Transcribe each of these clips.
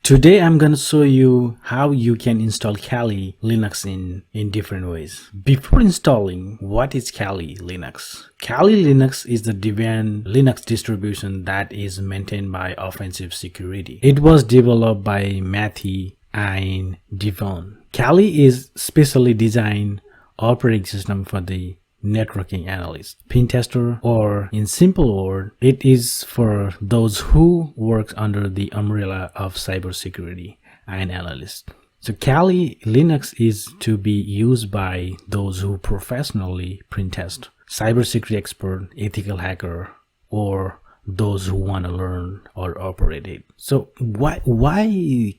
Today I'm gonna show you how you can install Kali Linux in different ways. Before installing, what is Kali Linux? Kali Linux is the Debian Linux distribution that is maintained by Offensive Security. It was developed by Matthew and Devon. Kali is specially designed operating system for the networking analyst, pen tester, or in simple word, it is for those who work under the umbrella of cybersecurity and analyst. So Kali Linux is to be used by those who professionally pen test, cybersecurity expert, ethical hacker, or those who want to learn or operate it. So why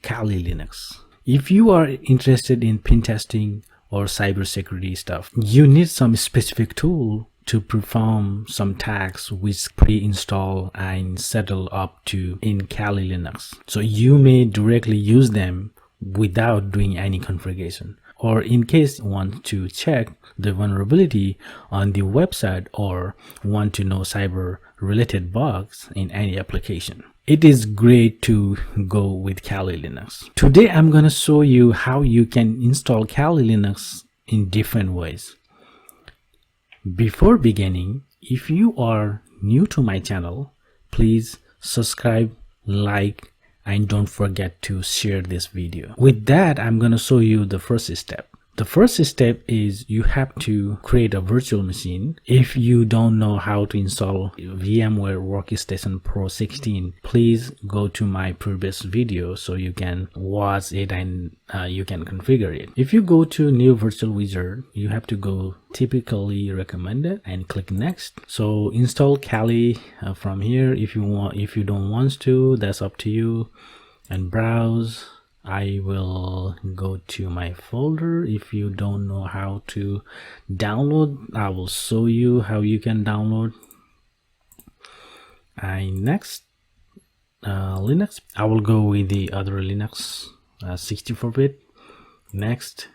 Kali Linux? If you are interested in pen testing or cybersecurity stuff, you need some specific tool to perform some tasks which pre-install and settle up to in Kali Linux. So you may directly use them without doing any configuration, or in case you want to check the vulnerability on the website or want to know cyber related bugs in any application. It is great to go with Kali Linux. Today I'm going to show you how you can install Kali Linux in different ways. Before beginning, if you are new to my channel, please subscribe, like, and don't forget to share this video. With that, I'm going to show you the first step. The first step is you have to create a virtual machine. If you don't know how to install VMware Workstation Pro 16, please go to my previous video so you can watch it and you can configure it. If you go to new virtual wizard, you have to go typically recommended and click next. So install Kali from here. If you don't want to, that's up to you, and browse. I will go to my folder. If you don't know how to download, I will show you how you can download. And next, Linux. I will go with the other Linux, 64-bit. Next,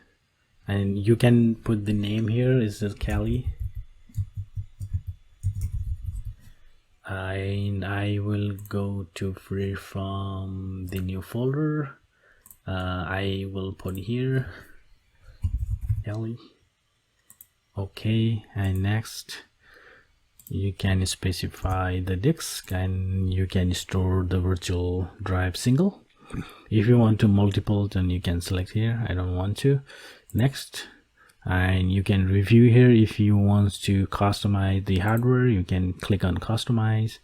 and you can put the name here. Is this Kali? And I will go to free from the new folder. I will put here Kali. Okay, and next you can specify the disk and you can store the virtual drive single. If you want to multiple, then you can select here. I don't want to. Next, and you can review here. If you want to customize the hardware, you can click on customize.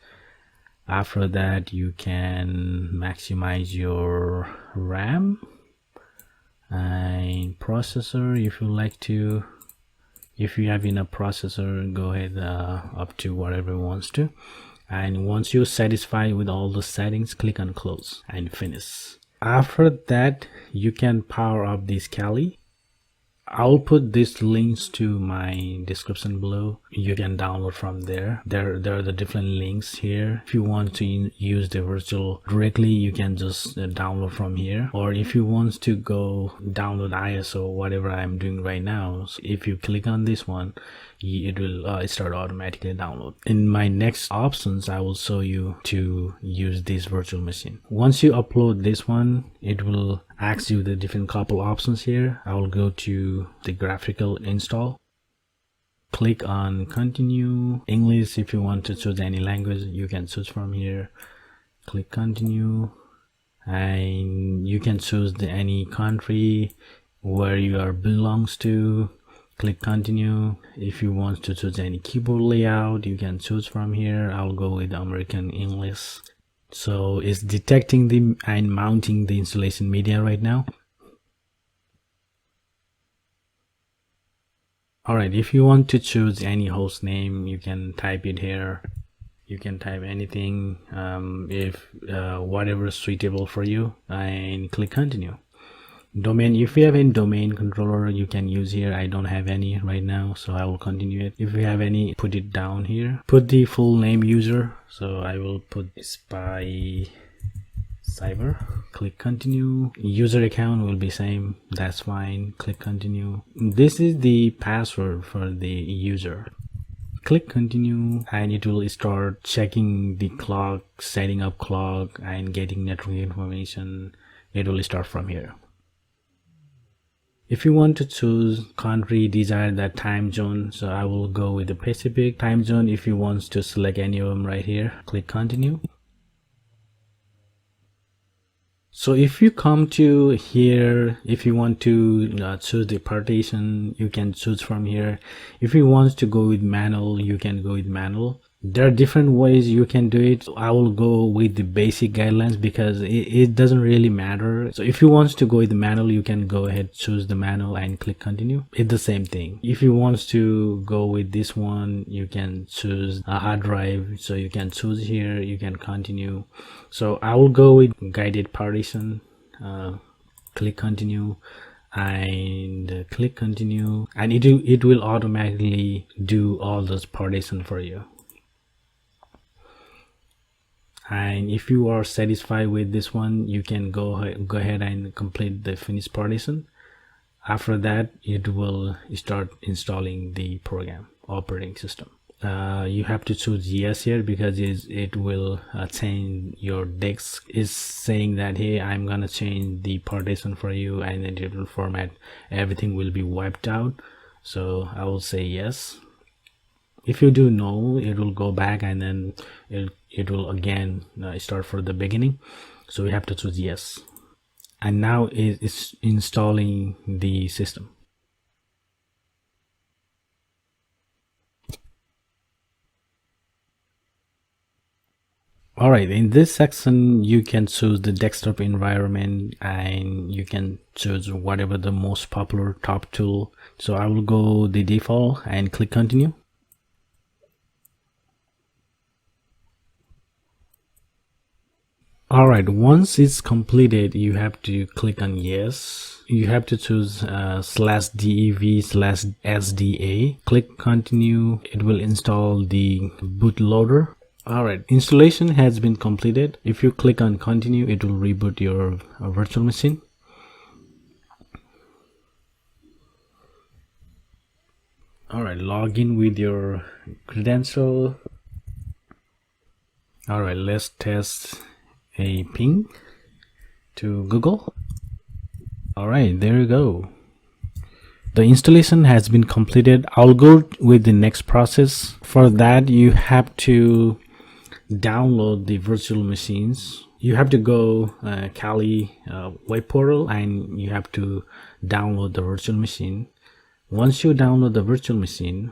After that, you can maximize your RAM and processor if you like to. If you have enough processor, go ahead up to whatever you want to. And once you're satisfied with all the settings, click on close and finish. After that, you can power up this Kali. I'll put these links to my description below. You can download from there. There are the different links here. If you want to use the virtual directly, you can just download from here. Or if you want to go download ISO, whatever I'm doing right now, so if you click on this one, it will start automatically download. In my next options, I will show you to use this virtual machine. Once you upload this one, it will ask you the different couple options here. I will go to the graphical install. Click on continue. English, if you want to choose any language, you can choose from here. Click continue, and you can choose any country where you are belongs to. Click continue. If you want to choose any keyboard layout, you can choose from here. I'll go with American English. So it's detecting the and mounting the installation media right now. Alright, if you want to choose any host name, you can type it here. You can type anything, if whatever is suitable for you, and click continue. Domain, if you have any domain controller, you can use here. I don't have any right now, so I will continue it. If you have any, put it down here. Put the full name user, so I will put Spycyber. Click continue. User account will be same, that's fine. Click continue. This is the password for the user. Click continue, and it will start checking the clock, setting up clock, and getting network information it will start from here. If you want to choose country, desired that time zone, so I will go with the Pacific time zone. If you want to select any of them right here, click continue. So if you come to here, if you want to choose the partition, you can choose from here. If you want to go with manual, you can go with manual. There are different ways you can do it. I will go with the basic guidelines because it doesn't really matter. So if you want to go with the manual, you can go ahead, choose the manual and click continue. It's the same thing. If you want to go with this one, you can choose a hard drive. So you can choose here, you can continue. So I will go with guided partition, click continue and click continue, and it will automatically do all those partition for you. And if you are satisfied with this one, you can go ahead and complete the finish partition. After that, it will start installing the program operating system. You have to choose yes here because it will change your disk. Is saying that, hey, I'm gonna change the partition for you, and then it will format, everything will be wiped out. So I will say yes. If you do no, it will go back and then it will again start from the beginning. So we have to choose yes. And now it's installing the system. Alright, in this section you can choose the desktop environment and you can choose whatever the most popular top tool. So I will go the default and click continue. Alright, once it's completed, you have to click on yes. You have to choose /dev/sda. Click continue. It will install the bootloader. Alright, installation has been completed. If you click on continue, it will reboot your virtual machine. Alright, log in with your credential. Alright, let's test a ping to Google. Alright, there you go. The installation has been completed. I'll go with the next process. For that, you have to download the virtual machines. You have to go Kali web portal and you have to download the virtual machine. Once you download the virtual machine,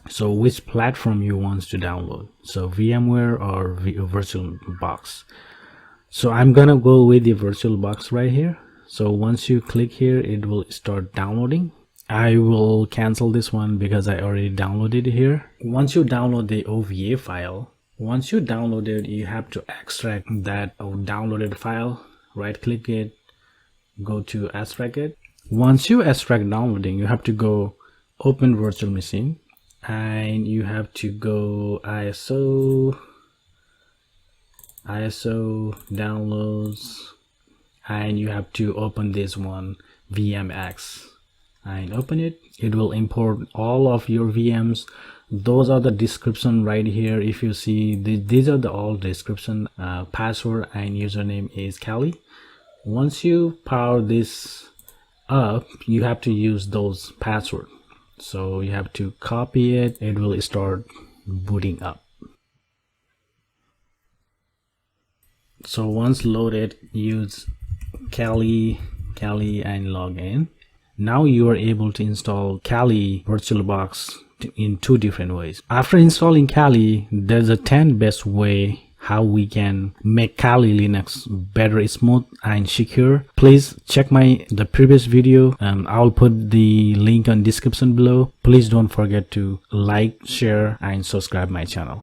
so which platform you want to download, so VMware or VirtualBox. So I'm gonna go with the VirtualBox right here. So once you click here, it will start downloading. I will cancel this one because I already downloaded it here. Once you download the OVA file, once you download it, you have to extract that downloaded file. Right click it, go to extract it. Once you extract downloading, you have to go open virtual machine and you have to go ISO downloads, and you have to open this one VMX and open it. It will import all of your VMs. Those are the description right here. If you see these are the all description. Password and username is Kali. Once you power this up, you have to use those password. So you have to copy it. It will start booting up. So once loaded, use Kali and log in. Now you are able to install Kali VirtualBox in 2 different ways. After installing Kali, there's a 10 best way how we can make Kali Linux better, smooth and secure. Please check the previous video. I'll put the link on description below. Please don't forget to like, share and subscribe my channel.